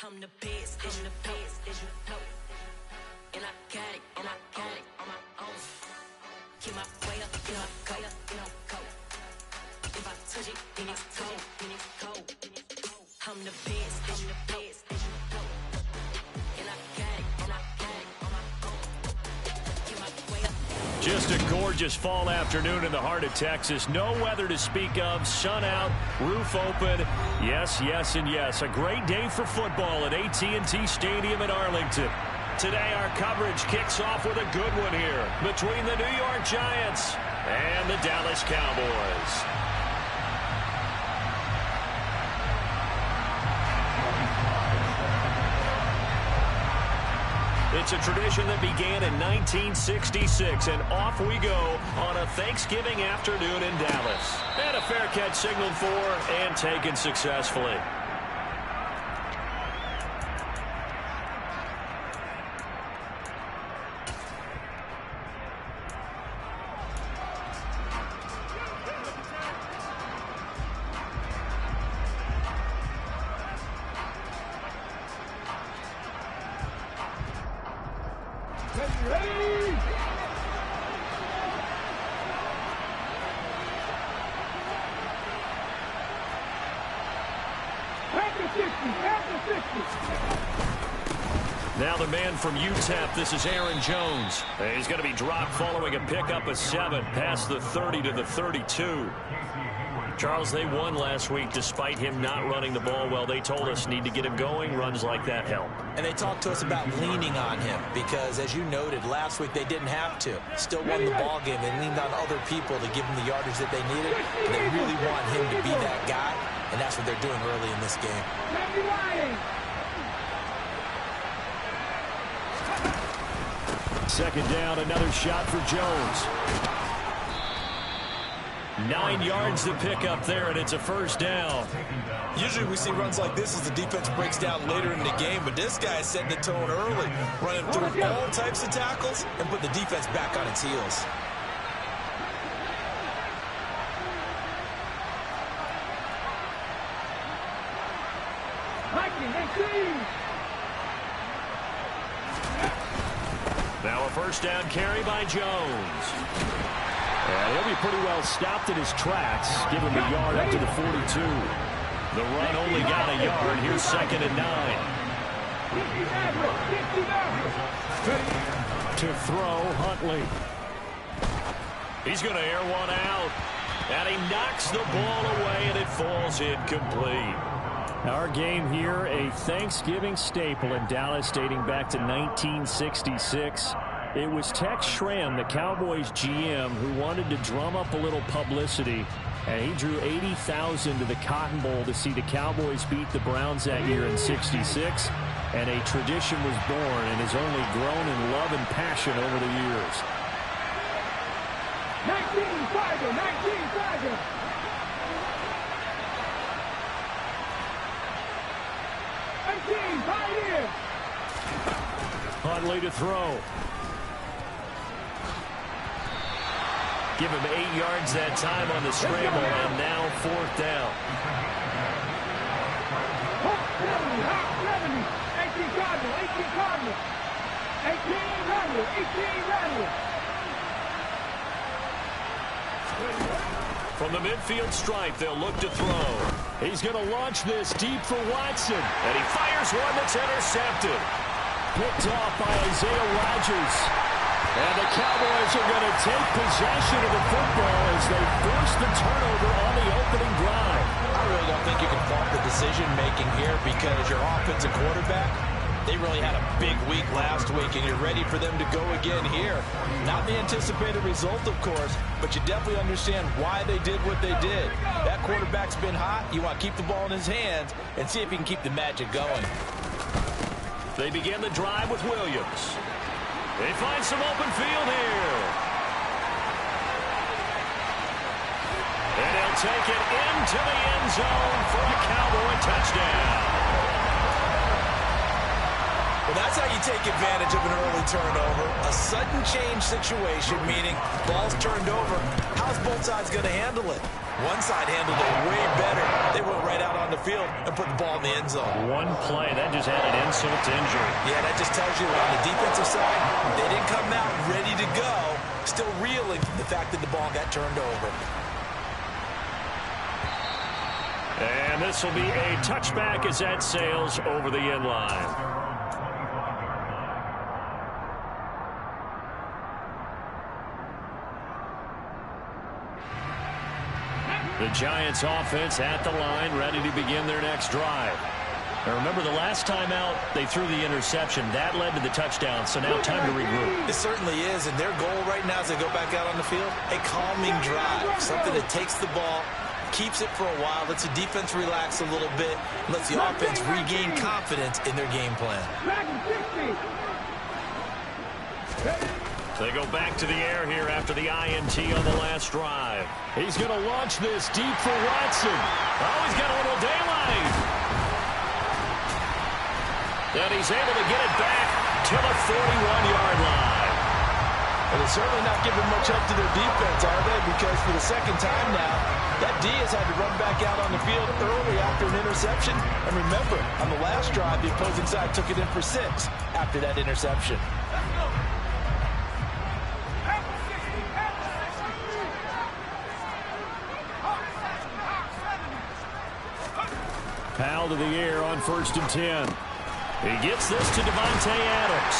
I'm the best, I'm the best, as you know. And I got it, and I got it on my own. Keep my way up, get my go, go. If I touch it, then it's cold, I'm the best, as you know. And I got it on my own. Keep my way up. Just a gorgeous fall afternoon in the heart of Texas. No weather to speak of. Sun out, roof open. Yes, yes, and yes. A great day for football at AT&T Stadium in Arlington. Today our coverage kicks off with a good one here between the New York Giants and the Dallas Cowboys. It's a tradition that began in 1966, and off we go on a Thanksgiving afternoon in Dallas. And a fair catch signaled for and taken successfully. Now the man from UTEP, this is Aaron Jones. He's going to be dropped following a pickup of 7 past the 30 to the 32. Charles, they won last week despite him not running the ball well. They told us need to get him going. Runs like that help. And they talked to us about leaning on him because, as you noted, last week they didn't have to. Still won the ball game. They leaned on other people to give them the yardage that they needed. And they really want him to be that guy, and that's what they're doing early in this game. Second down, another shot for Jones. 9 yards to pick up there, and it's a first down. Usually we see runs like this as the defense breaks down later in the game, but this guy is setting the tone early, running through all types of tackles and put the defense back on its heels. Now a first down carry by Jones. And he'll be pretty well stopped in his tracks. Give him a yard up to the 42. The run only got a yard. Here's 2nd and 9. To throw, Huntley. He's going to air one out. And he knocks the ball away, and it falls incomplete. Our game here, a Thanksgiving staple in Dallas dating back to 1966. It was Tex Schramm, the Cowboys GM, who wanted to drum up a little publicity, and he drew 80,000 to the Cotton Bowl to see the Cowboys beat the Browns that year in '66, and a tradition was born and has only grown in love and passion over the years. 19 Tiger, 19 Tiger. 18 Pioneer. Huntley to throw. Give him 8 yards that time on the scramble, and now 4th down. 18 Cardinal, 18 Cardinal. 18 Randall, 18 Randall. From the midfield stripe, they'll look to throw. He's going to launch this deep for Watson, and he fires one that's intercepted. Picked off by Isaiah Rodgers. And the Cowboys are going to take possession of the football as they force the turnover on the opening drive. I really don't think you can fault the decision-making here because your offensive quarterback, they really had a big week last week, and you're ready for them to go again here. Not the anticipated result, of course, but you definitely understand why they did what they did. That quarterback's been hot. You want to keep the ball in his hands and see if he can keep the magic going. They begin the drive with Williams. They find some open field here. And he'll take it into the end zone for a Cowboy touchdown. Well, that's how you take advantage of an early turnover. A sudden change situation, meaning ball's turned over. How's both sides going to handle it? One side handled it way better. They went right out on the field and put the ball in the end zone. One play, that just added insult to injury. Yeah, that just tells you on the defensive side, they didn't come out ready to go, still reeling from the fact that the ball got turned over. And this will be a touchback as that sails over the end line. The Giants offense at the line, ready to begin their next drive. Now remember, the last time out, they threw the interception. That led to the touchdown, so now time to regroup. It certainly is, and their goal right now as they go back out on the field, a calming drive, something that takes the ball, keeps it for a while, lets the defense relax a little bit, lets the offense regain confidence in their game plan. They go back to the air here after the INT on the last drive. He's going to launch this deep for Watson. Oh, he's got a little daylight. And he's able to get it back to the 41-yard line. Well, they're certainly not giving much help to their defense, are they? Because for the second time now, that D has had to run back out on the field early after an interception. And remember, on the last drive, the opposing side took it in for 6 after that interception. Powell to the air on 1st and 10. He gets this to Devontae Adams.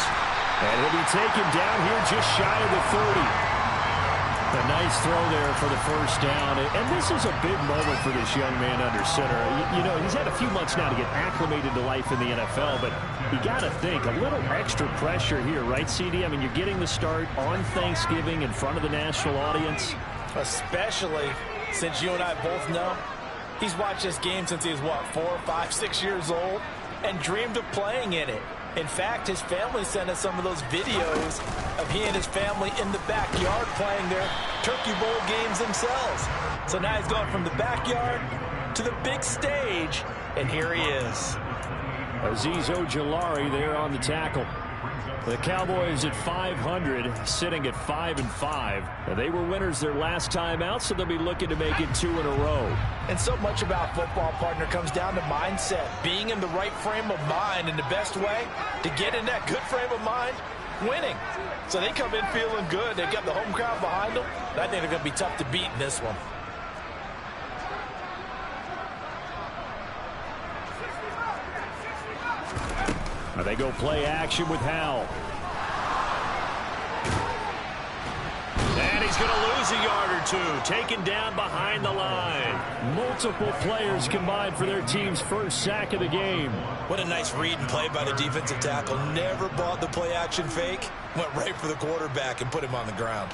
And he'll be taken down here just shy of the 30. A nice throw there for the first down. And this is a big moment for this young man under center. You know, he's had a few months now to get acclimated to life in the NFL, but you got to think, a little extra pressure here, right, CD? I mean, you're getting the start on Thanksgiving in front of the national audience. Especially since you and I both know he's watched this game since he was, what, 4, 5, 6 years old, and dreamed of playing in it. In fact, his family sent us some of those videos of he and his family in the backyard playing their Turkey Bowl games themselves. So now he's gone from the backyard to the big stage, and here he is. Azeez Ojulari there on the tackle. The Cowboys at 500, sitting at 5-5. They were winners their last time out, so they'll be looking to make it 2 in a row. And so much about football, partner, comes down to mindset. Being in the right frame of mind, and the best way to get in that good frame of mind, winning. So they come in feeling good. They've got the home crowd behind them. I think they're going to be tough to beat in this one. They go play action with Howell. And he's going to lose a yard or 2. Taken down behind the line. Multiple players combined for their team's first sack of the game. What a nice read and play by the defensive tackle. Never bought the play action fake. Went right for the quarterback and put him on the ground.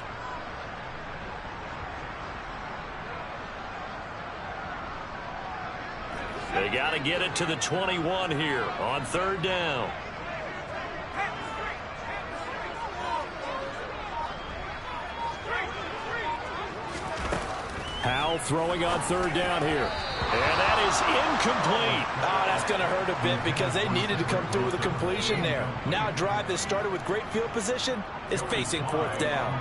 They got to get it to the 21 here on 3rd down. Howell throwing on 3rd down here. And that is incomplete. Oh, that's going to hurt a bit because they needed to come through with a completion there. Now a drive that started with great field position is facing 4th down.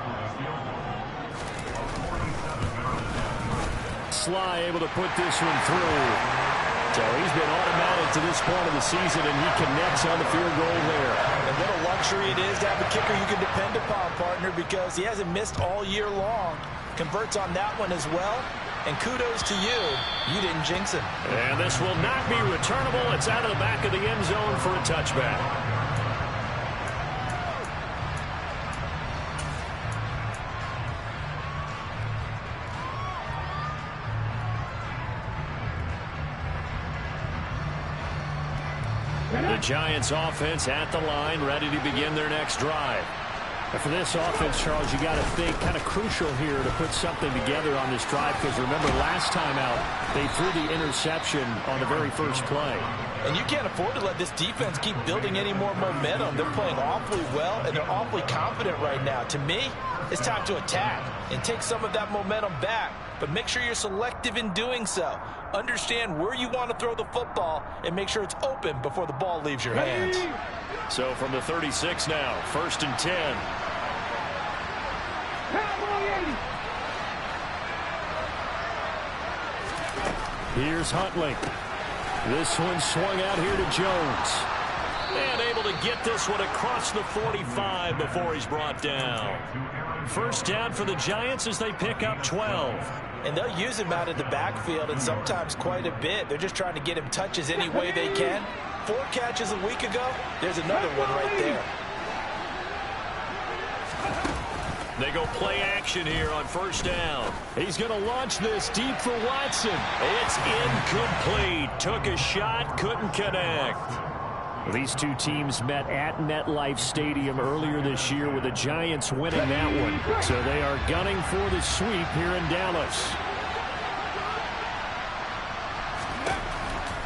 Sly able to put this one through. So he's been automatic to this point of the season, and he connects on the field goal there. And what a luxury it is to have a kicker you can depend upon, partner, because he hasn't missed all year long. Converts on that one as well. And kudos to you. You didn't jinx him. And this will not be returnable. It's out of the back of the end zone for a touchback. The Giants offense at the line, ready to begin their next drive. And for this offense, Charles, you got to think kind of crucial here to put something together on this drive, because remember last time out they threw the interception on the very first play. And you can't afford to let this defense keep building any more momentum. They're playing awfully well, and they're awfully confident right now. To me, it's time to attack and take some of that momentum back. But make sure you're selective in doing so. Understand where you want to throw the football and make sure it's open before the ball leaves your hands. So from the 36 now, 1st and 10. Here's Huntley. This one swung out here to Jones. And able to get this one across the 45 before he's brought down. First down for the Giants as they pick up 12. And they'll use him out of the backfield, and sometimes quite a bit. They're just trying to get him touches any way they can. 4 catches a week ago. There's another one right there. They go play action here on first down. He's going to launch this deep for Watson. It's incomplete. Took a shot, couldn't connect. These two teams met at MetLife Stadium earlier this year with the Giants winning that one. So they are gunning for the sweep here in Dallas.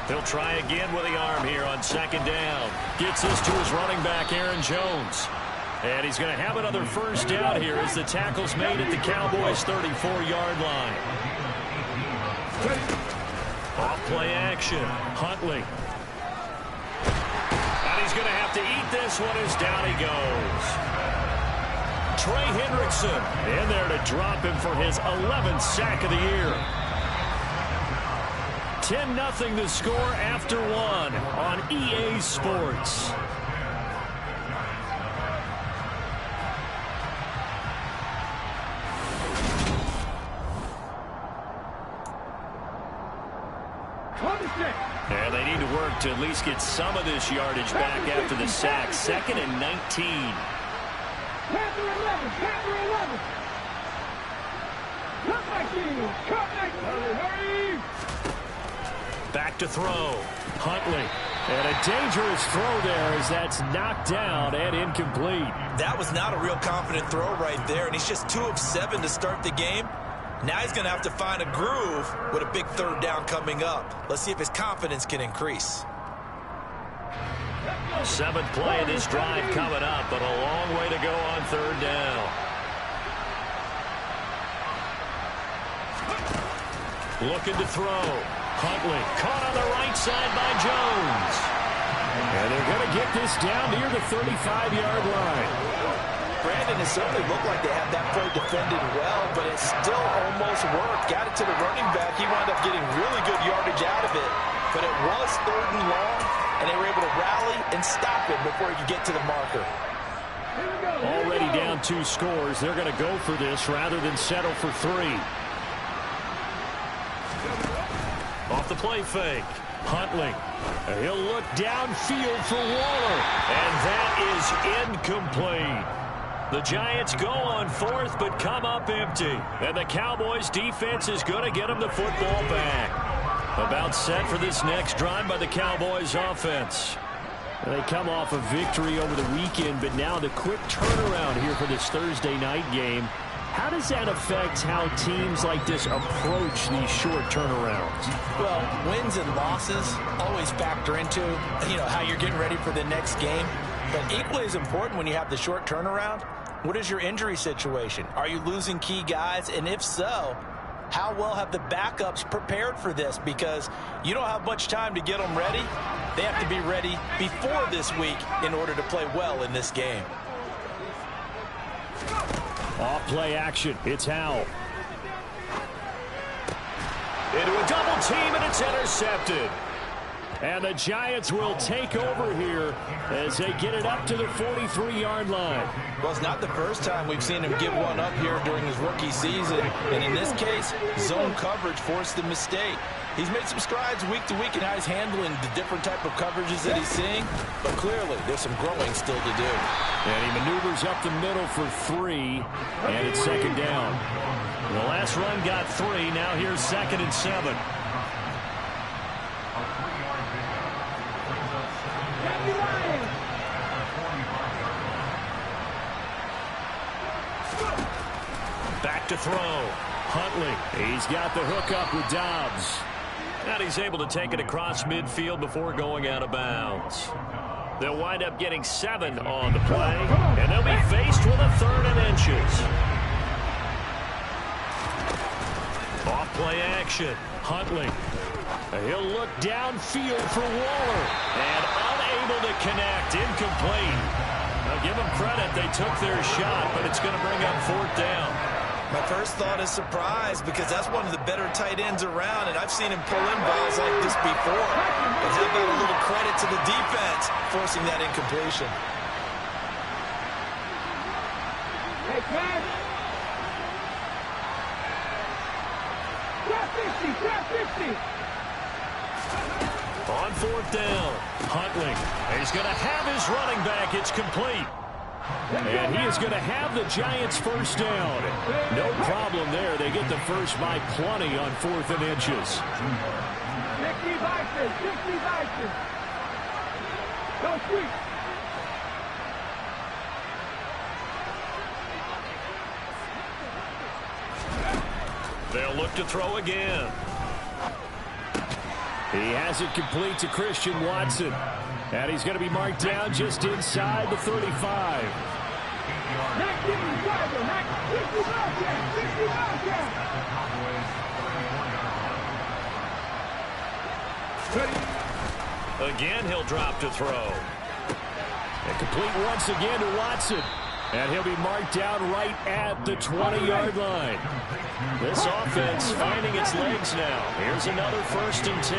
He'll try again with the arm here on second down. Gets this to his running back, Aaron Jones. And he's going to have another first down here as the tackle's made at the Cowboys' 34-yard line. Off play action. Huntley. And he's going to have to eat this one as down he goes. Trey Hendrickson in there to drop him for his 11th sack of the year. 10-0 the score after one on EA Sports. And they need to work to at least get some of this yardage back after the sack. 2nd and 19. Panther 11, Panther 11. Cut back in, cut back in, hurry. Back to throw. Huntley. And a dangerous throw there as that's knocked down and incomplete. That was not a real confident throw right there, and he's just 2 of 7 to start the game. Now he's going to have to find a groove with a big third down coming up. Let's see if his confidence can increase. 7th play of this drive coming up, but a long way to go on third down. Looking to throw. Huntley caught on the right side by Jones. And they're going to get this down near the 35-yard line. Brandon, it certainly looked like they had that play defended well, but it still almost worked. Got it to the running back. He wound up getting really good yardage out of it, but it was 3rd and long, and they were able to rally and stop it before he could get to the marker. Already down 2 scores. They're going to go for this rather than settle for 3. Off the play fake. Huntley. He'll look downfield for Waller, and that is incomplete. The Giants go on 4th, but come up empty. And the Cowboys defense is going to get them the football back. About set for this next drive by the Cowboys offense. They come off a victory over the weekend, but now the quick turnaround here for this Thursday night game. How does that affect how teams like this approach these short turnarounds? Well, wins and losses always factor into, how you're getting ready for the next game. But equally as important when you have the short turnaround, what is your injury situation? Are you losing key guys? And if so, how well have the backups prepared for this? Because you don't have much time to get them ready. They have to be ready before this week in order to play well in this game. Off play action. It's Howell. Into a double team, and it's intercepted. And the Giants will take over here as they get it up to the 43-yard line. Well, it's not the first time we've seen him give one up here during his rookie season. And in this case, zone coverage forced the mistake. He's made some strides week to week in how he's handling the different type of coverages that he's seeing. But clearly, there's some growing still to do. And he maneuvers up the middle for 3, and it's 2nd down. The last run got 3. Now here's 2nd and 7. Back to throw. Huntley. He's got the hook up with Dobbs. And he's able to take it across midfield before going out of bounds. They'll wind up getting 7 on the play, and they'll be faced with a 3rd and inches. Off play action. Huntley. He'll look downfield for Waller, and unable to connect. Incomplete. Now give them credit. They took their shot, but it's going to bring up 4th down. My first thought is surprise because that's one of the better tight ends around, and I've seen him pull in balls like this before. But how about a little credit to the defense forcing that incompletion? Hey, pass. Grab 50. On fourth down, Huntley. He's going to have his running back. It's complete. And he is going to have the Giants first down. No problem there. They get the first by plenty on 4th and inches. 60 Vikings. Don't sweep. They'll look to throw again. He has it complete to Christian Watson. And he's going to be marked down just inside the 35. Again, he'll drop to throw. And complete once again to Watson. And he'll be marked down right at the 20-yard line. This offense finding its legs now. Here's another 1st and 10.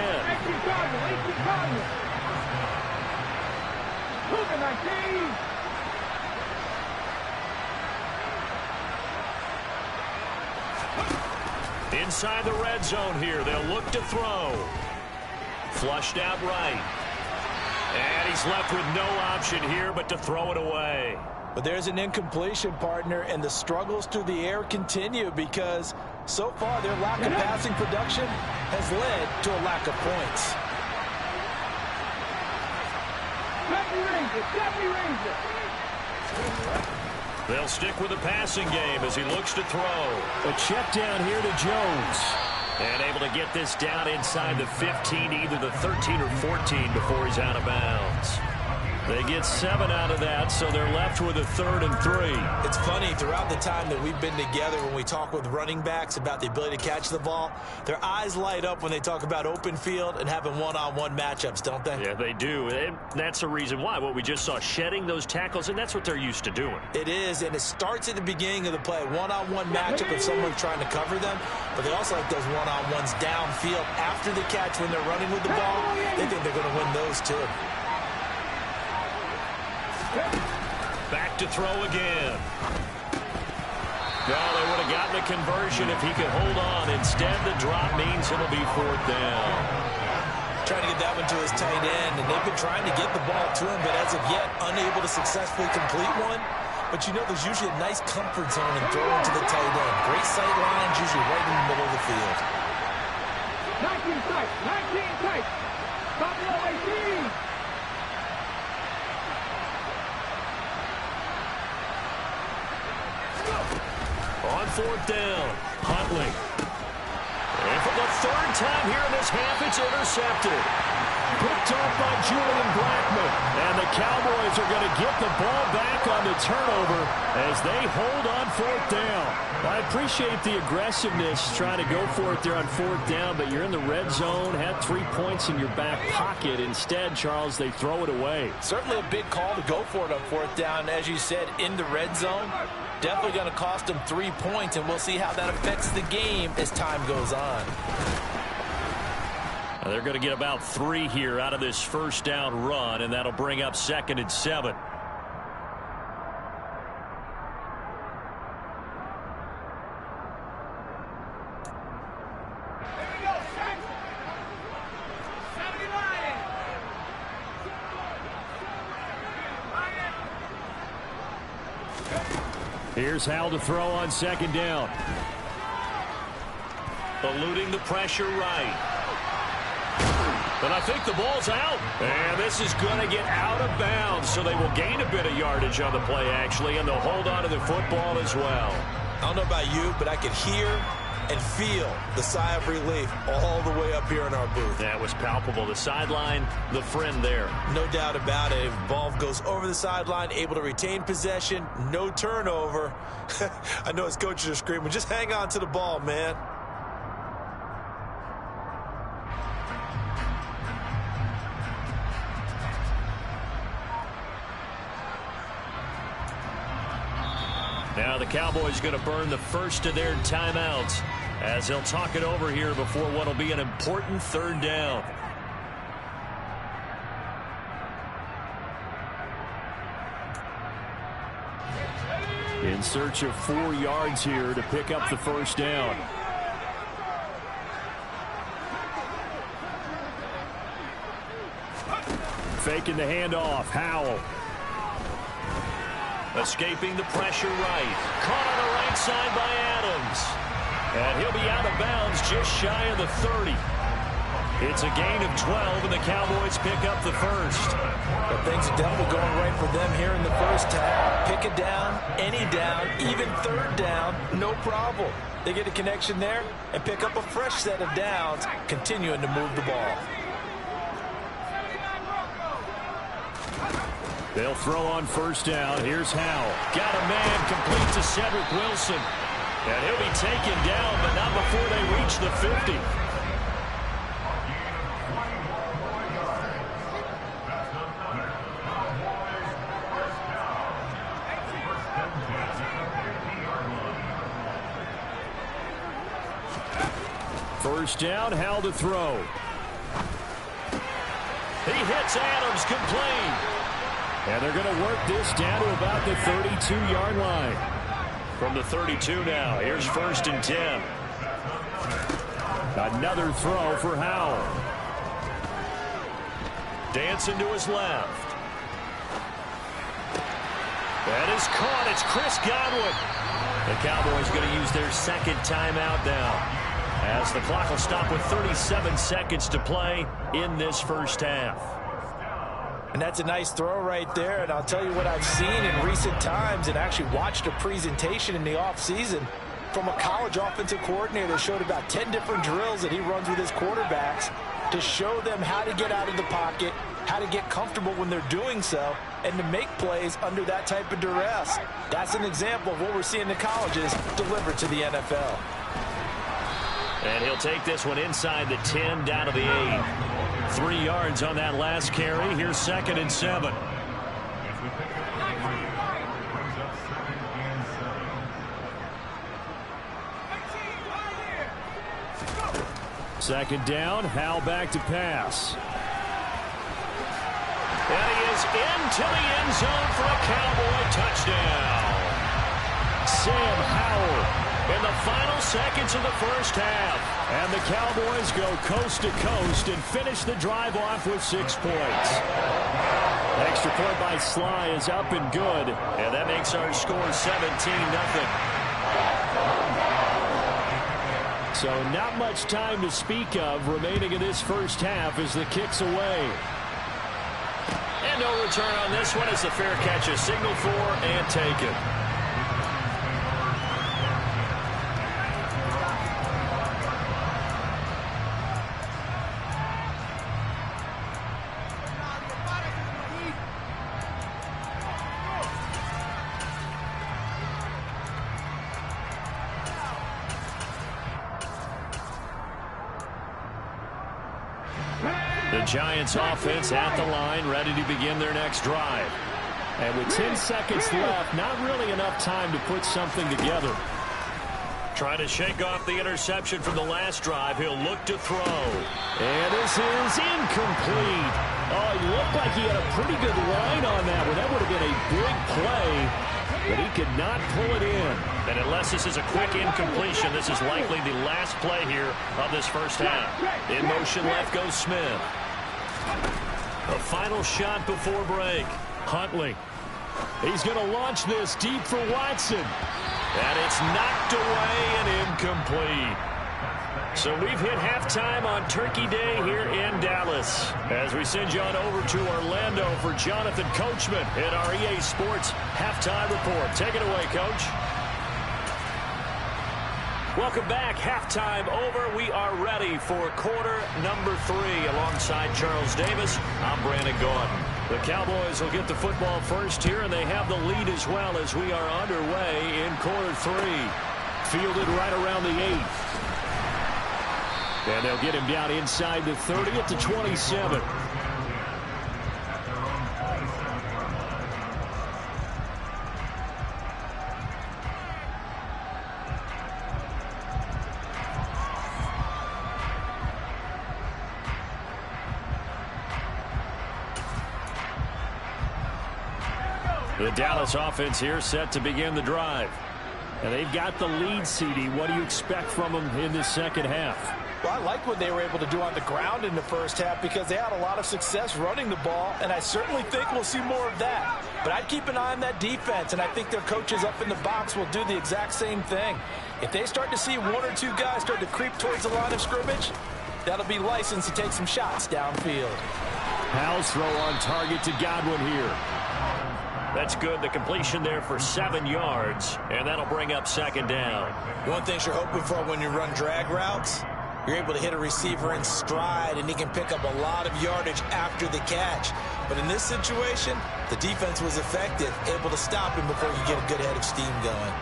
Inside the red zone here. They'll look to throw. Flushed out right. And he's left with no option here but to throw it away. But there's an incompletion, partner, and the struggles through the air continue because so far their lack of passing production has led to a lack of points. They'll stick with the passing game as he looks to throw. A check down here to Jones. And able to get this down inside the 15, either the 13 or 14 before he's out of bounds. They get 7 out of that, so they're left with a 3rd and 3. It's funny, throughout the time that we've been together when we talk with running backs about the ability to catch the ball, their eyes light up when they talk about open field and having one-on-one matchups, don't they? Yeah, they do. And that's the reason why. What we just saw, shedding those tackles, and that's what they're used to doing. It is, and it starts at the beginning of the play. One-on-one matchup if someone's trying to cover them, but they also like those one-on-ones downfield after the catch when they're running with the ball. They think they're going to win those too. Back to throw again. No, they would have gotten the conversion if he could hold on. Instead, the drop means it'll be 4th down. Trying to get that one to his tight end, and they've been trying to get the ball to him, but as of yet, unable to successfully complete one. But you know, there's usually a nice comfort zone in throwing to the tight end. Great sight lines, usually right in the middle of the field. 19 tight. Top low 18. On 4th down, Huntley. And for the 3rd time here in this half, it's intercepted. Picked off by Julian Blackmon. And the Cowboys are going to get the ball back on the turnover as they hold on 4th down. I appreciate the aggressiveness trying to go for it there on 4th down, but you're in the red zone, had 3 points in your back pocket. Instead, Charles, they throw it away. Certainly a big call to go for it on 4th down. As you said, in the red zone. Definitely going to cost them 3 points, and we'll see how that affects the game as time goes on. They're going to get about 3 here out of this 1st down run, and that'll bring up 2nd and 7. Here's Hal to throw on 2nd down. Eluding the pressure right. But I think the ball's out. And this is going to get out of bounds, so they will gain a bit of yardage on the play, actually, and they'll hold on to the football as well. I don't know about you, but I could hear and feel the sigh of relief all the way up here in our booth. That was palpable. The sideline, the friend there. No doubt about it. If the ball goes over the sideline, able to retain possession, no turnover. I know his coaches are screaming, just hang on to the ball, man. Now the Cowboys going to burn the first of their timeouts as they'll talk it over here before what will be an important third down. In search of 4 yards here to pick up the first down. Faking the handoff. Howell. Escaping the pressure right. Caught on the right side by Adams. And he'll be out of bounds just shy of the 30. It's a gain of 12, and the Cowboys pick up the first. But things are definitely going right for them here in the first half. Pick a down, any down, even third down, no problem. They get a connection there and pick up a fresh set of downs, continuing to move the ball. They'll throw on first down. Here's Howell. Got a man complete to Cedric Wilson. And he'll be taken down, but not before they reach the 50. First down, Howell to throw. He hits Adams complete. And they're going to work this down to about the 32-yard line. From the 32 now, here's first and 10. Another throw for Howell. Dancing to his left. That is caught. It's Chris Godwin. The Cowboys going to use their second timeout now, as the clock will stop with 37 seconds to play in this first half. And that's a nice throw right there. And I'll tell you what I've seen in recent times and actually watched a presentation in the offseason from a college offensive coordinator that showed about 10 different drills that he runs with his quarterbacks to show them how to get out of the pocket, how to get comfortable when they're doing so, and to make plays under that type of duress. That's an example of what we're seeing in the colleges delivered to the NFL. And he'll take this one inside the 10 down to the 8. 3 yards on that last carry. Here's second and 7. Second down, Howell back to pass. And he is into the end zone for a Cowboy touchdown. Sam Howell in the final seconds of the first half. And the Cowboys go coast to coast and finish the drive off with 6 points. Extra point by Sly is up and good. And that makes our score 17-0. So not much time to speak of remaining in this first half as the kick's away. And no return on this one as the fair catch is signaled for and taken. The Giants offense at the line, ready to begin their next drive. And with 10 seconds left, not really enough time to put something together. Trying to shake off the interception from the last drive. He'll look to throw. And this is incomplete. Oh, he looked like he had a pretty good line on that one. That would have been a big play, but he could not pull it in. And unless this is a quick incompletion, this is likely the last play here of this first half. In motion left goes Smith. The final shot before break. Huntley. He's going to launch this deep for Watson. And it's knocked away and incomplete. So we've hit halftime on Turkey Day here in Dallas. As we send you on over to Orlando for Jonathan Coachman in our EA Sports Halftime Report. Take it away, Coach. Welcome back. Halftime over. We are ready for quarter number 3 alongside Charles Davis. I'm Brandon Gordon. The Cowboys will get the football first here, and they have the lead as well as we are underway in quarter 3. Fielded right around the 8. And they'll get him down inside the 30 at the 27. The Dallas offense here set to begin the drive. And they've got the lead, CD. What do you expect from them in this second half? Well, I like what they were able to do on the ground in the first half because they had a lot of success running the ball, and I certainly think we'll see more of that. But I'd keep an eye on that defense, and I think their coaches up in the box will do the exact same thing. If they start to see one or two guys start to creep towards the line of scrimmage, that'll be license to take some shots downfield. Howell's throw on target to Godwin here. That's good. The completion there for 7 yards, and that'll bring up second down. One thing you're hoping for when you run drag routes, you're able to hit a receiver in stride, and he can pick up a lot of yardage after the catch. But in this situation, the defense was effective, able to stop him before you get a good head of steam going.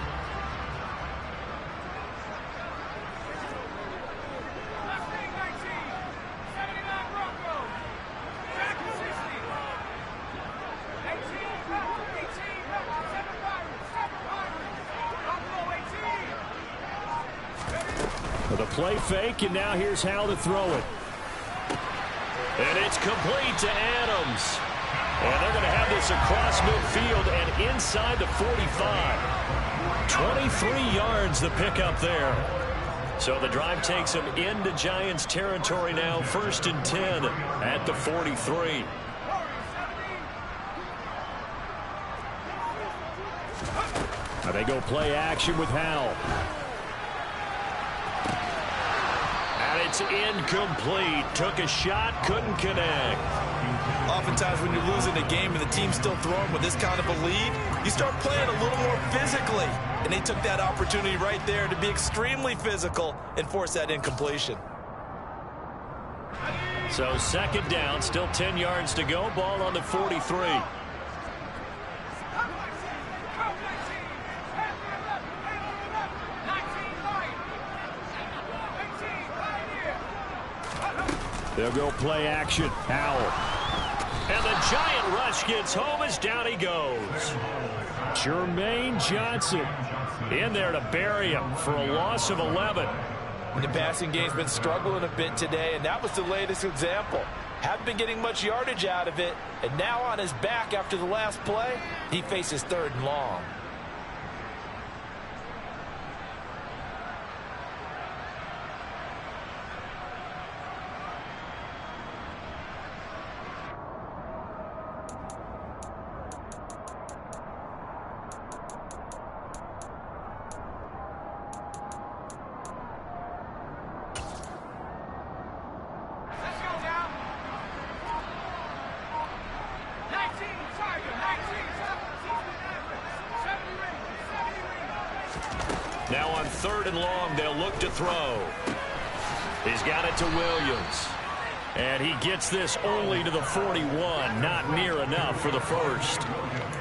The play fake, and now here's Howell to throw it. And it's complete to Adams. And they're going to have this across midfield and inside the 45. 23 yards the pickup there. So the drive takes them into Giants territory now. 1st and 10 at the 43. Now they go play action with Howell. And it's incomplete. Took a shot, couldn't connect. Oftentimes when you're losing a game and the team's still throwing with this kind of a lead, you start playing a little more physically. And they took that opportunity right there to be extremely physical and force that incompletion. So second down, still 10 yards to go. Ball on the 43. They'll go play action. Howell. And the giant rush gets home as down he goes. Jermaine Johnson in there to bury him for a loss of 11. The passing game's been struggling a bit today, and that was the latest example. Haven't been getting much yardage out of it, and now on his back after the last play, he faces 3rd and long. Now on 3rd and long, they'll look to throw. He's got it to Williams. And he gets this only to the 41. Not near enough for the first.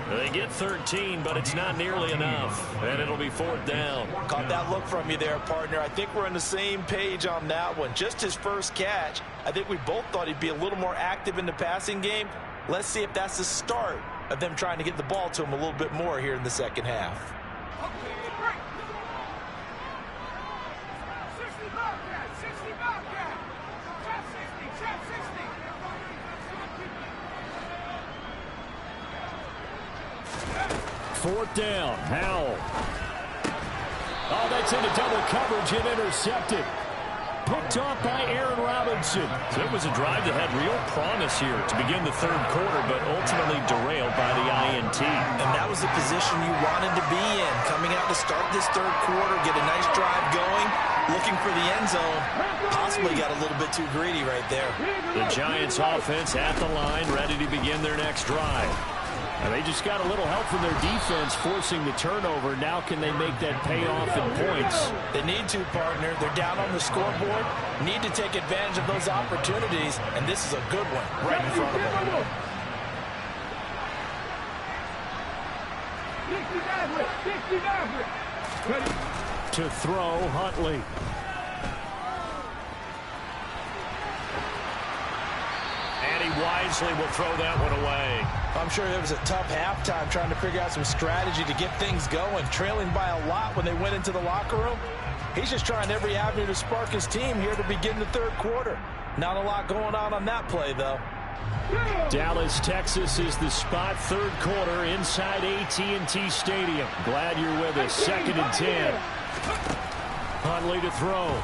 They get 13, but it's not nearly enough. And it'll be 4th down. Caught that look from you there, partner. I think we're on the same page on that one. Just his first catch. I think we both thought he'd be a little more active in the passing game. Let's see if that's the start of them trying to get the ball to him a little bit more here in the second half. Fourth down, Howell. Oh, that's into double coverage and intercepted. Picked off by Aaron Robinson. So it was a drive that had real promise here to begin the 3rd quarter, but ultimately derailed by the INT. And that was the position you wanted to be in. Coming out to start this 3rd quarter, get a nice drive going, looking for the end zone. Possibly got a little bit too greedy right there. The Giants offense at the line, ready to begin their next drive. And they just got a little help from their defense forcing the turnover. Now can they make that pay off in points? They need to, partner. They're down on the scoreboard. Need to take advantage of those opportunities, and this is a good one right in front of them. To throw, Huntley. And he wisely will throw that one away. I'm sure it was a tough halftime trying to figure out some strategy to get things going. Trailing by a lot when they went into the locker room. He's just trying every avenue to spark his team here to begin the 3rd quarter. Not a lot going on that play, though. Dallas, Texas is the spot. Third quarter inside AT&T Stadium. Glad you're with us. 2nd and 10. Huntley to throw.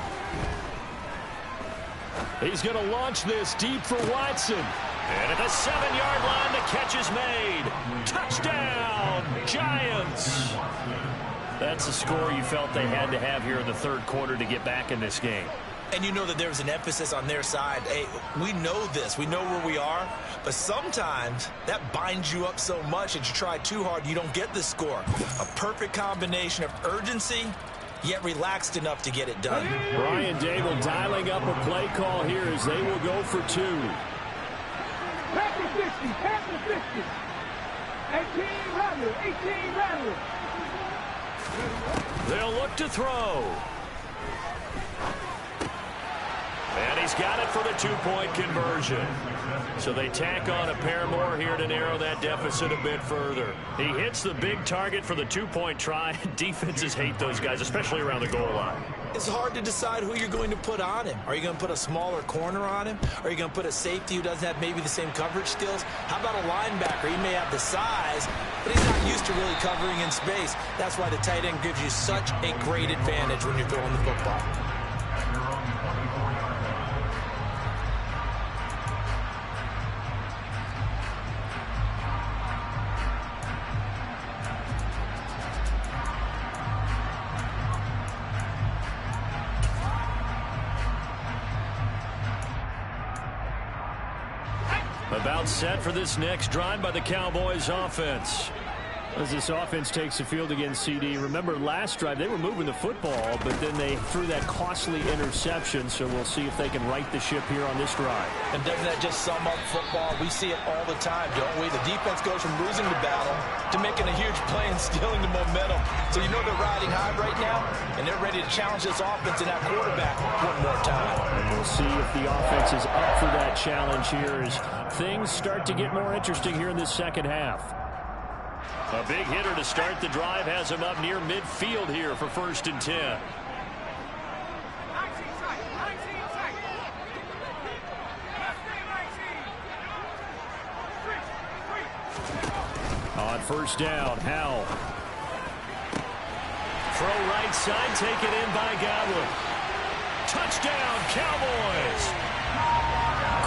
He's going to launch this deep for Watson. And at the 7-yard line, the catch is made. Touchdown, Giants. That's a score you felt they had to have here in the third quarter to get back in this game. And you know that there was an emphasis on their side. Hey, we know this. We know where we are. But sometimes that binds you up so much that you try too hard, you don't get the score. A perfect combination of urgency, yet relaxed enough to get it done. Brian Daigle dialing up a play call here as they will go for 2. Pass the 50, pass the 50. 18 runner, 18 runner. They'll look to throw. And he's got it for the 2-point conversion. So they tack on a pair more here to narrow that deficit a bit further. He hits the big target for the 2-point try. Defenses hate those guys, especially around the goal line. It's hard to decide who you're going to put on him. Are you going to put a smaller corner on him? Are you going to put a safety who doesn't have maybe the same coverage skills? How about a linebacker? He may have the size, but he's not used to really covering in space. That's why the tight end gives you such a great advantage when you're throwing the football. About set for this next drive by the Cowboys offense. As this offense takes the field against CD. Remember last drive they were moving the football, but then they threw that costly interception, so we'll see if they can right the ship here on this drive. And doesn't that just sum up football? We see it all the time, don't we? The defense goes from losing the battle to making a huge play and stealing the momentum. So you know they're riding high right now, and they're ready to challenge this offense and that quarterback one more time. And we'll see if the offense is up for that challenge here as things start to get more interesting here in this second half. A big hitter to start the drive has him up near midfield here for 1st and 10. On 1st down, Howell. Throw right side, taken in by Godwin. Touchdown, Cowboys!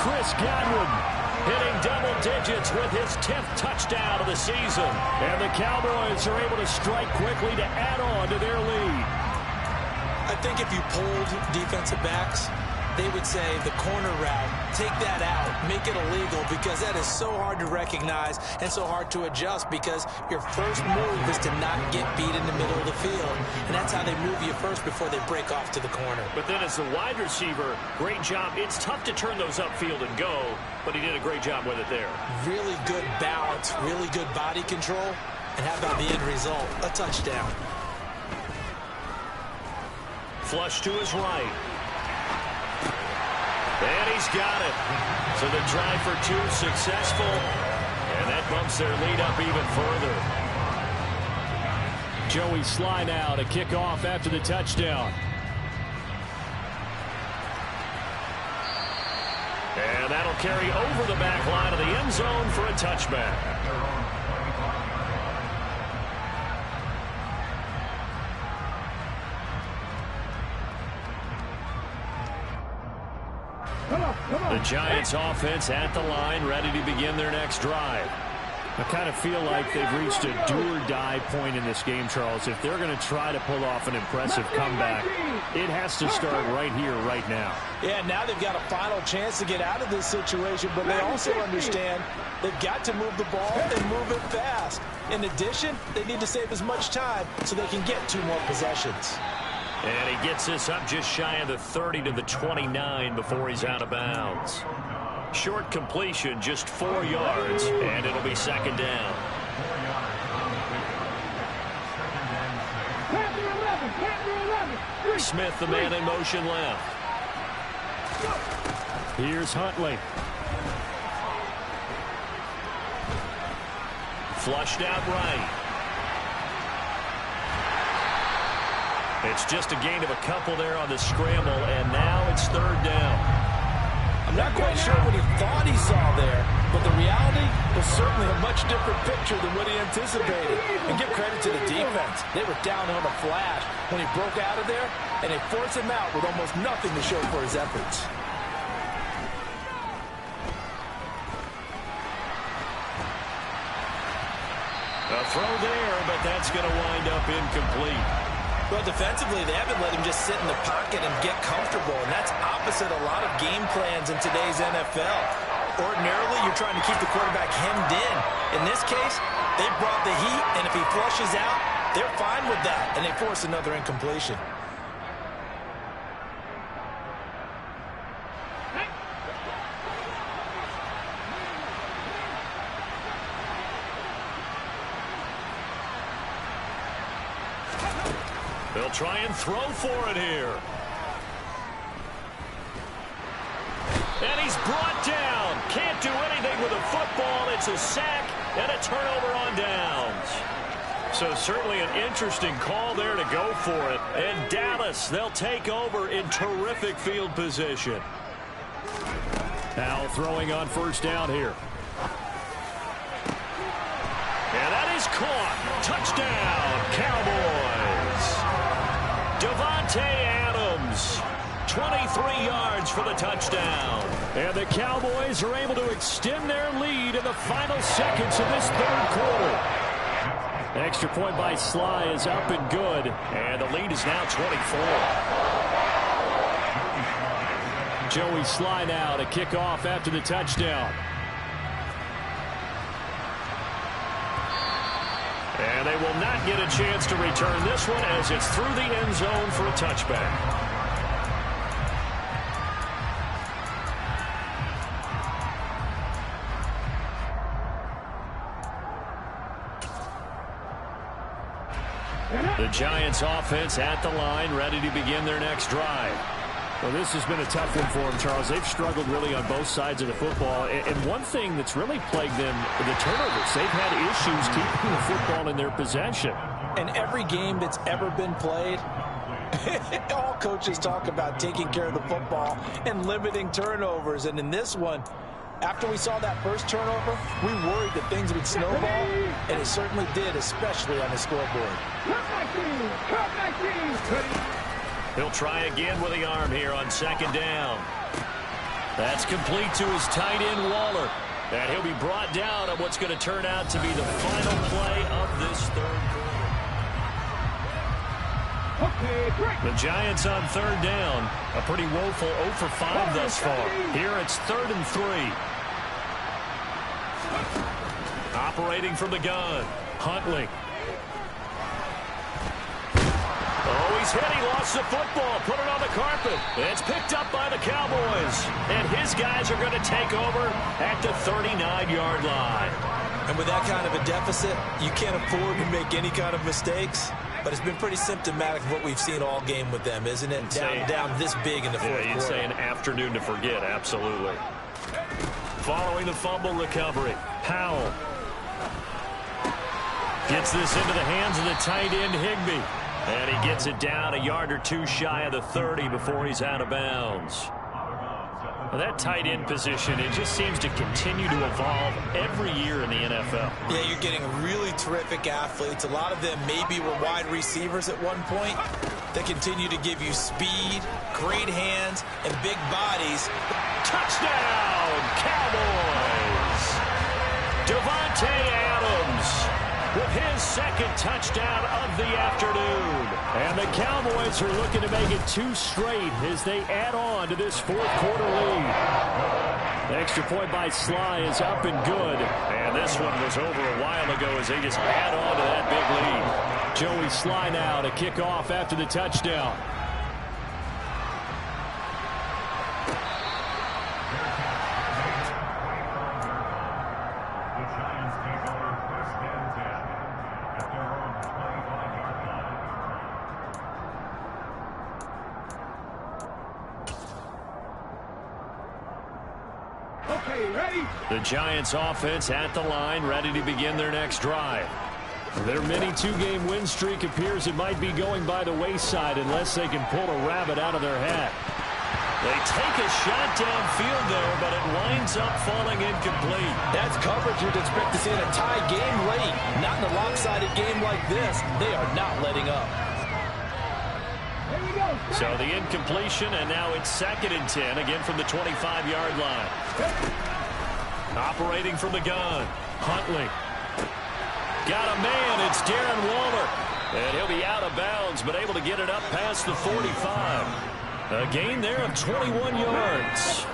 Chris Godwin hitting double digits with his 10th touchdown of the season. And the Cowboys are able to strike quickly to add on to their lead. I think if you polled defensive backs, they would say the corner route, take that out, make it illegal, because that is so hard to recognize and so hard to adjust because your first move is to not get beat in the middle of the field. And that's how they move you first before they break off to the corner. But then as the wide receiver, great job. It's tough to turn those upfield and go, but he did a great job with it there. Really good balance, really good body control. And how about the end result? A touchdown. Flush to his right. And he's got it. So the try for 2 successful. And that bumps their lead up even further. Joey Sly now to kick off after the touchdown. And that'll carry over the back line of the end zone for a touchback. The Giants offense at the line, ready to begin their next drive. I kind of feel like they've reached a do-or-die point in this game, Charles. If they're going to try to pull off an impressive comeback, it has to start right here, right now. Yeah, now they've got a final chance to get out of this situation, but they also understand they've got to move the ball and move it fast. In addition, they need to save as much time so they can get 2 more possessions. And he gets this up just shy of the 30 to the 29 before he's out of bounds. Short completion, just 4 yards, and it'll be 2nd down. Smith, the man in motion left. Here's Huntley. Flushed out right. It's just a gain of a couple there on the scramble, and now it's 3rd down. I'm not quite sure what he thought he saw there, but the reality was certainly a much different picture than what he anticipated. And give credit to the defense. They were down on a flash when he broke out of there, and they forced him out with almost nothing to show for his efforts. A throw there, but that's going to wind up incomplete. Well, defensively, they haven't let him just sit in the pocket and get comfortable, and that's opposite a lot of game plans in today's NFL. Ordinarily, you're trying to keep the quarterback hemmed in. In this case, they brought the heat, and if he flushes out, they're fine with that, and they force another incompletion. They'll try and throw for it here. And he's brought down. Can't do anything with a football. It's a sack and a turnover on downs. So certainly an interesting call there to go for it. And Dallas, they'll take over in terrific field position. Now throwing on first down here. And that is caught. Touchdown, Cowboys. Davante Adams, 23 yards for the touchdown. And the Cowboys are able to extend their lead in the final seconds of this third quarter. Extra point by Sly is up and good. And the lead is now 24. Joey Sly now to kick off after the touchdown. And they will not get a chance to return this one as it's through the end zone for a touchback. The Giants offense at the line, ready to begin their next drive. Well, this has been a tough one for them, Charles. They've struggled really on both sides of the football. And one thing that's really plagued them, the turnovers. They've had issues keeping the football in their possession. And every game that's ever been played, all coaches talk about taking care of the football and limiting turnovers. And in this one, after we saw that first turnover, we worried that things would snowball, and it certainly did, especially on the scoreboard. He'll try again with the arm here on second down. That's complete to his tight end, Waller. And he'll be brought down on what's going to turn out to be the final play of this third quarter. The Giants on third down. A pretty woeful 0 for 5 thus far. Here it's 3rd and 3. Operating from the gun, Huntley. Oh, he's hit. He lost the football. Put it on the carpet. It's picked up by the Cowboys. And his guys are going to take over at the 39-yard line. And with that kind of a deficit, you can't afford to make any kind of mistakes. But it's been pretty symptomatic of what we've seen all game with them, isn't it? Down this big in the fourth quarter. You'd say an afternoon to forget, absolutely. Following the fumble recovery, Powell gets this into the hands of the tight end, Higbee. And he gets it down a yard or two shy of the 30 before he's out of bounds. Well, that tight end position, it just seems to continue to evolve every year in the NFL. Yeah, you're getting really terrific athletes. A lot of them maybe were wide receivers at one point. They continue to give you speed, great hands, and big bodies. Touchdown, Cowboys! Davante Adams with his second touchdown of the afternoon. And the Cowboys are looking to make it 2 straight as they add on to this fourth quarter lead. The extra point by Sly is up and good. And this one was over a while ago as they just add on to that big lead. Joey Sly now to kick off after the touchdown. The Giants offense at the line, ready to begin their next drive. Their mini 2-game win streak appears it might be going by the wayside unless they can pull a rabbit out of their hat. They take a shot downfield there, but it winds up falling incomplete. That's coverage you'd expect to see in a tie game late. Not in a lopsided game like this. They are not letting up. So the incompletion, and now it's 2nd and 10, again from the 25-yard line. Operating from the gun, Huntley. Got a man, it's Darren Waller. And he'll be out of bounds, but able to get it up past the 45. A gain there of 21 yards.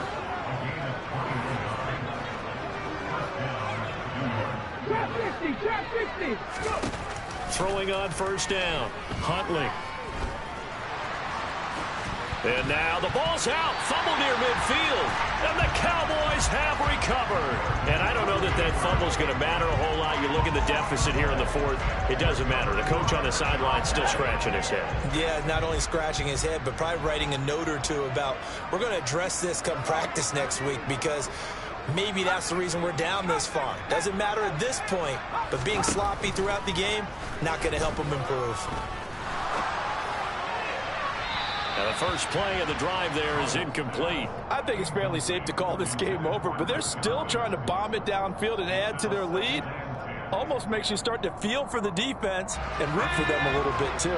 Throwing on 1st down, Huntley. And now the ball's out. Fumble near midfield. And the Cowboys have recovered. And I don't know that that fumble's going to matter a whole lot. You look at the deficit here in the 4th. It doesn't matter. The coach on the sideline still scratching his head. Yeah, not only scratching his head, but probably writing a note or two about we're going to address this come practice next week, because maybe that's the reason we're down this far. Doesn't matter at this point, but being sloppy throughout the game, not going to help him improve. Now the first play of the drive there is incomplete. I think it's fairly safe to call this game over, but they're still trying to bomb it downfield and add to their lead. Almost makes you start to feel for the defense and root for them a little bit too.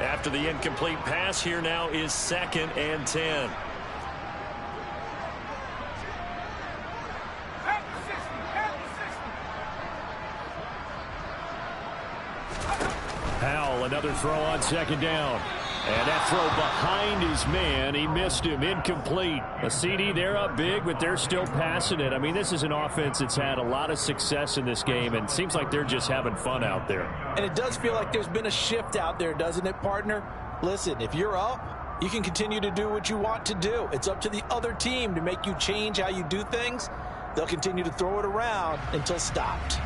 After the incomplete pass, here now is 2nd and 10. Powell, another throw on 2nd down. And that throw behind his man. He missed him. Incomplete. A CD, they're up big, but they're still passing it. I mean, this is an offense that's had a lot of success in this game, and it seems like they're just having fun out there. And it does feel like there's been a shift out there, doesn't it, partner? Listen, if you're up, you can continue to do what you want to do. It's up to the other team to make you change how you do things. They'll continue to throw it around until stopped.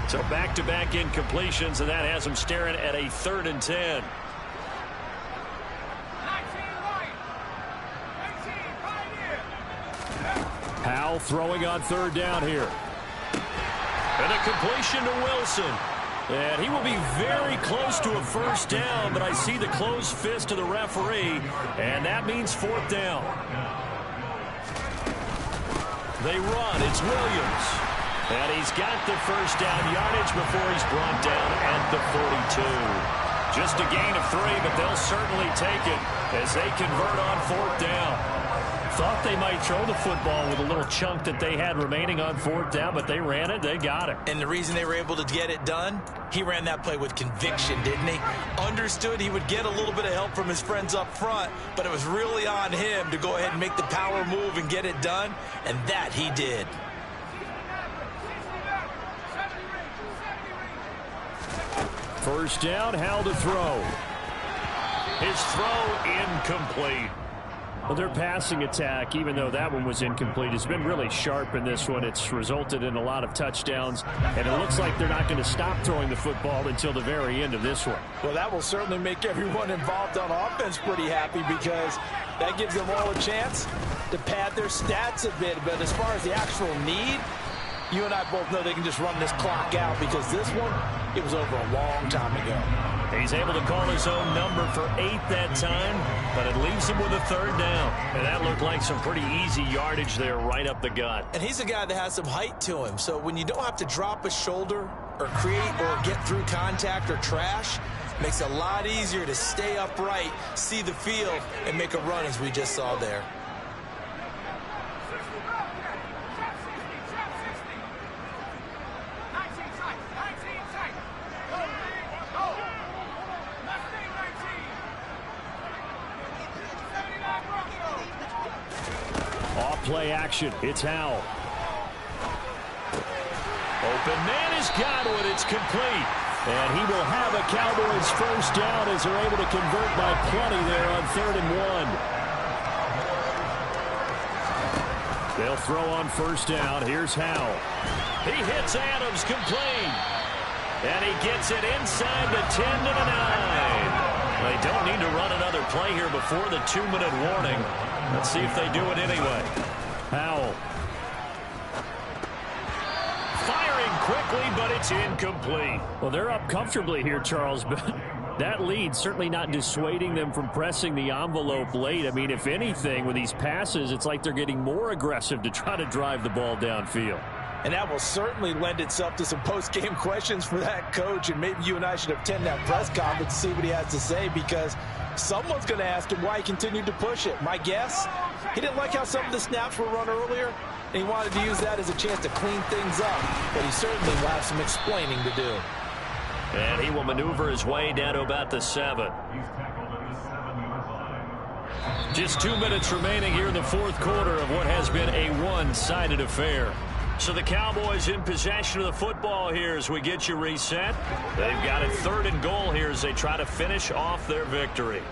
So back-to-back incompletions, and that has them staring at a 3rd and 10. Powell throwing on 3rd down here. And a completion to Wilson. And he will be very close to a 1st down, but I see the closed fist of the referee, and that means 4th down. They run. It's Williams. And he's got the 1st down yardage before he's brought down at the 42. Just a gain of 3, but they'll certainly take it as they convert on 4th down. Thought they might throw the football with a little chunk that they had remaining on 4th down, but they ran it. They got it. And the reason they were able to get it done, he ran that play with conviction, didn't he? Understood he would get a little bit of help from his friends up front, but it was really on him to go ahead and make the power move and get it done, and that he did. 1st down, Howell to throw. His throw incomplete. Well, their passing attack, even though that one was incomplete, has been really sharp in this one. It's resulted in a lot of touchdowns, and it looks like they're not going to stop throwing the football until the very end of this one. Well, that will certainly make everyone involved on offense pretty happy, because that gives them all a chance to pad their stats a bit. But as far as the actual need, you and I both know they can just run this clock out, because this one, it was over a long time ago. He's able to call his own number for 8 that time, but it leaves him with a 3rd down. And that looked like some pretty easy yardage there right up the gut. And he's a guy that has some height to him, so when you don't have to drop a shoulder or create or get through contact or trash, it makes it a lot easier to stay upright, see the field, and make a run as we just saw there. Play action. It's Howell. Open man has got one. It's complete. And he will have a Cowboys 1st down as they're able to convert by plenty there on 3rd and 1. They'll throw on 1st down. Here's Howell. He hits Adams, complete. And he gets it inside the 10 to the 9. They don't need to run another play here before the 2-minute warning. Let's see if they do it anyway. Howell. Firing quickly, but it's incomplete. Well, they're up comfortably here, Charles, but That lead certainly not dissuading them from pressing the envelope late. I mean, if anything, with these passes, it's like they're getting more aggressive to try to drive the ball downfield. And that will certainly lend itself to some post-game questions for that coach. And maybe you and I should attend that press conference to see what he has to say, because someone's going to ask him why he continued to push it. My guess, he didn't like how some of the snaps were run earlier, and he wanted to use that as a chance to clean things up. But he certainly will have some explaining to do. And he will maneuver his way down to about the 7. Just 2 minutes remaining here in the fourth quarter of what has been a one-sided affair. So the Cowboys in possession of the football here as we get you reset. They've got it 3rd and goal here as they try to finish off their victory.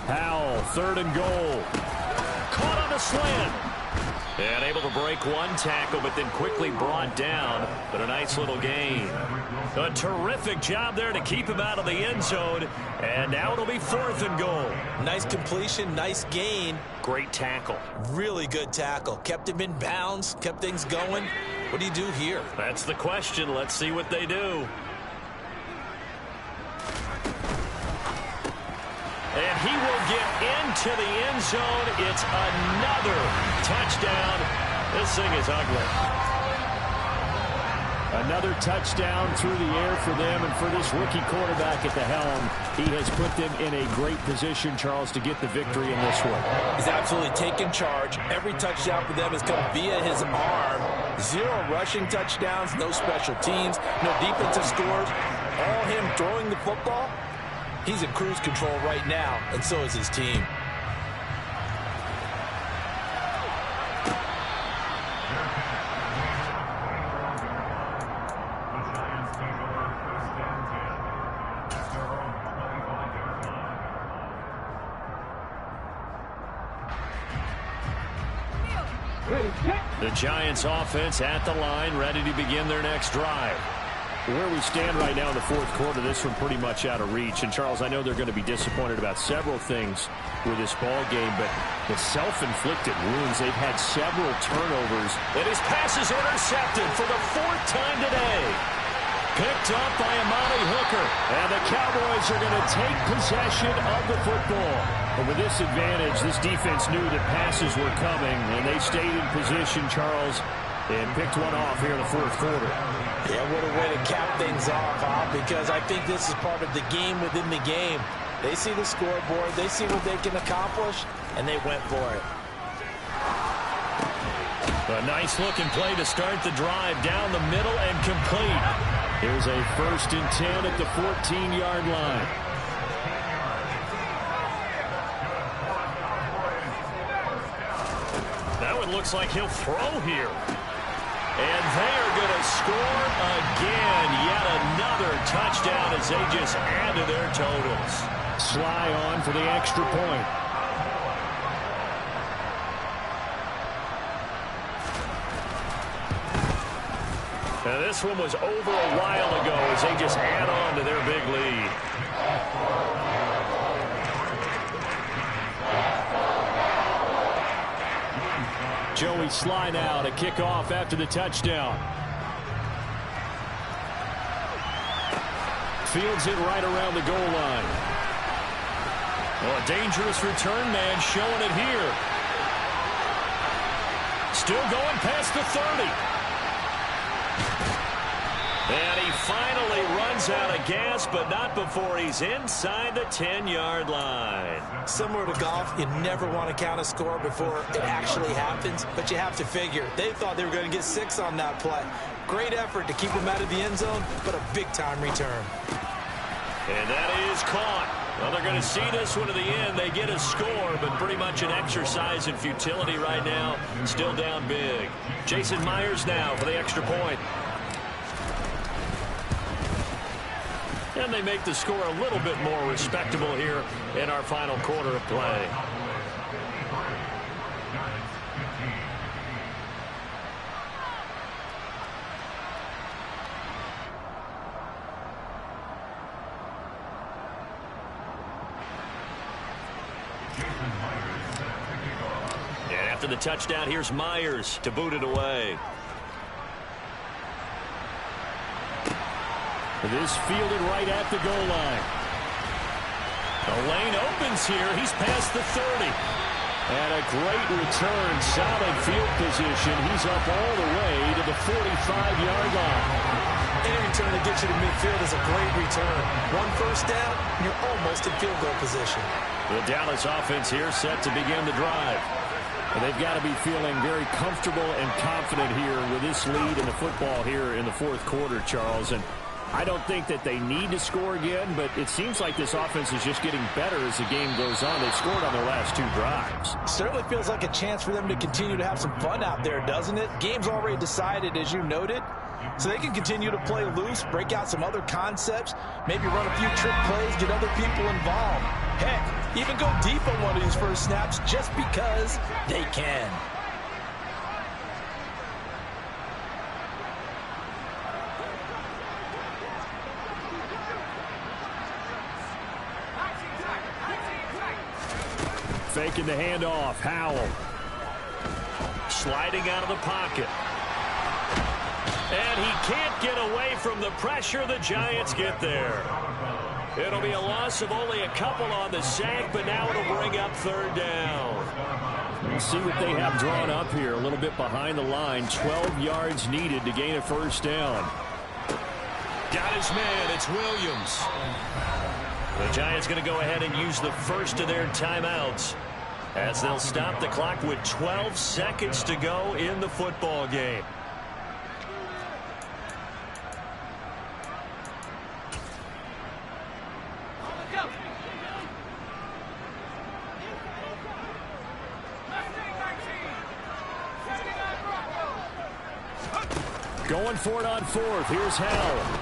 Howell, 3rd and goal. Caught on the slant. And able to break one tackle, but then quickly brought down. But a nice little gain. A terrific job there to keep him out of the end zone. And now it'll be 4th and goal. Nice completion, nice gain. Great tackle. Really good tackle. Kept him in bounds, kept things going. What do you do here? That's the question. Let's see what they do. And he will get into the end zone. It's another touchdown. This thing is ugly. Another touchdown through the air for them, and for this rookie quarterback at the helm, he has put them in a great position, Charles, to get the victory in this one. He's absolutely taken charge. Every touchdown for them has come via his arm. 0 rushing touchdowns, no special teams, no defensive scores. All him throwing the football. He's in cruise control right now, and so is his team. The Giants offense at the line, ready to begin their next drive. Where we stand right now in the fourth quarter, this one pretty much out of reach. And, Charles, I know they're going to be disappointed about several things with this ball game, but the self-inflicted wounds, they've had several turnovers. And his pass is intercepted for the 4th time today. Picked up by Amani Hooker. And the Cowboys are going to take possession of the football. And with this advantage, this defense knew that passes were coming, and they stayed in position, Charles, and picked one off here in the fourth quarter. Yeah, what a way to cap things off, because I think this is part of the game within the game. They see the scoreboard, they see what they can accomplish, and they went for it. A nice-looking play to start the drive down the middle and complete. Here's a 1st and 10 at the 14-yard line. That one looks like he'll throw here. And they are going to score again. Yet another touchdown as they just add to their totals. Sly on for the extra point. Now this one was over a while ago as they just add on to their big lead. Joey Sly now to kick off after the touchdown. Fields it right around the goal line. Oh, a dangerous return man showing it here. Still going past the 30. And he finally runs out of gas, but not before he's inside the 10-yard line. Similar to golf, you never want to count a score before it actually happens, but you have to figure. They thought they were going to get 6 on that play. Great effort to keep him out of the end zone, but a big-time return. And that is caught. Well, they're going to see this one to the end. They get a score, but pretty much an exercise in futility right now. Still down big. Jason Myers now for the extra point. And they make the score a little bit more respectable here in our final quarter of play. After the touchdown, here's Myers to boot it away. This fielded right at the goal line. The lane opens here. He's past the 30. And a great return. Solid field position. He's up all the way to the 45-yard line. Any return that gets you to midfield is a great return. One first down, you're almost in field goal position. The Dallas offense here set to begin the drive. And they've got to be feeling very comfortable and confident here with this lead in the football here in the fourth quarter, Charles. And I don't think that they need to score again, but it seems like this offense is just getting better as the game goes on. They've scored on their last 2 drives. Certainly feels like a chance for them to continue to have some fun out there, doesn't it? Game's already decided, as you noted, so they can continue to play loose, break out some other concepts, maybe run a few trick plays, get other people involved. Heck, even go deep on one of these first snaps just because they can. Faking the handoff. Howell. Sliding out of the pocket. And he can't get away from the pressure. The Giants get there. It'll be a loss of only a couple on the sack, but now it'll bring up 3rd down. We'll see what they have drawn up here. A little bit behind the line. 12 yards needed to gain a 1st down. Got his man. It's Williams. The Giants going to go ahead and use the first of their timeouts as they'll stop the clock with 12 seconds to go in the football game. Going for it on 4th. Here's Howell.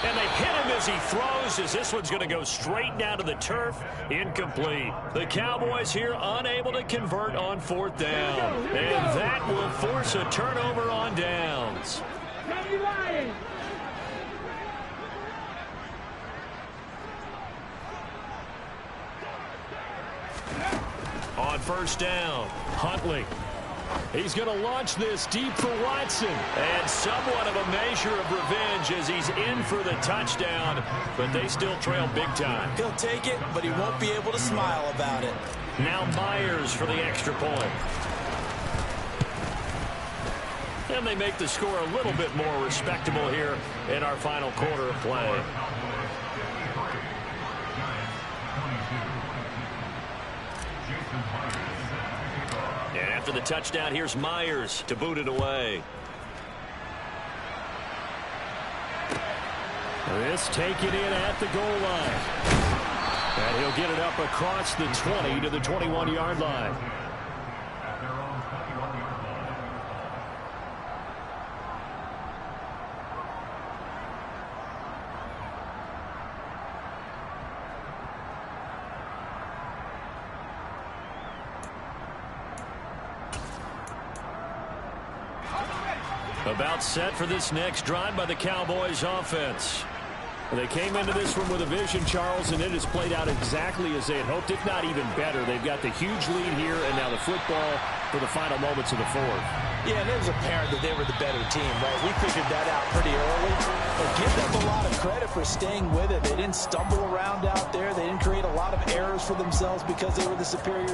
And they hit him as he throws, as this one's going to go straight down to the turf. Incomplete. The Cowboys here unable to convert on 4th down. And that will force a turnover on downs. On 1st down, Huntley. He's going to launch this deep for Watson. And somewhat of a measure of revenge as he's in for the touchdown. But they still trail big time. He'll take it, but he won't be able to smile about it. Now Myers for the extra point. And they make the score a little bit more respectable here in our final quarter of play. And after the touchdown, here's Myers to boot it away. This taken in at the goal line. And he'll get it up across the 20 to the 21-yard line. About set for this next drive by the Cowboys offense. They came into this one with a vision, Charles, and it has played out exactly as they had hoped, if not even better. They've got the huge lead here, and now the football for the final moments of the 4th. Yeah, and it was apparent that they were the better team, right? We figured that out pretty early. But give them a lot of credit for staying with it. They didn't stumble around out there. They didn't create a lot of errors for themselves because they were the superior